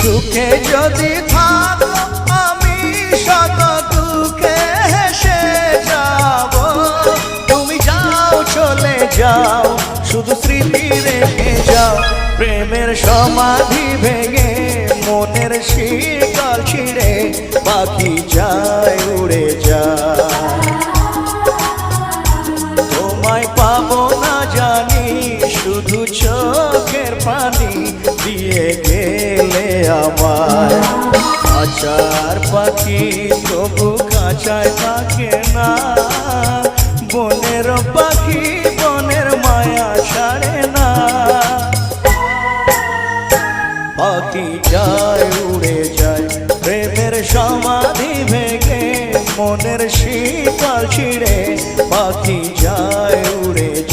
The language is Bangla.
সুখে যদি থাকো আমি শত দুঃখে হেসে যাব। তুমি যাও চলে যাও শুধু স্মৃতি রেখে যাও। প্রেমের সমাধি ভেঙে মনের শিকল ছিঁড়ে পাখি যায় উড়ে যায়। তোমায় পাবো না জানি শুধু চোখের পানি দিয়ে গেলে আমায়। খাঁচার পাখি তবু খাঁচায় থাকে না, বনের পাখি বনের মায়া ছাড়ে না। পাখি যায় উড়ে যায় প্রেমের সমাধি ভেঙে মনের শীতল ছিঁড়ে পাখি যায় উড়ে যায়।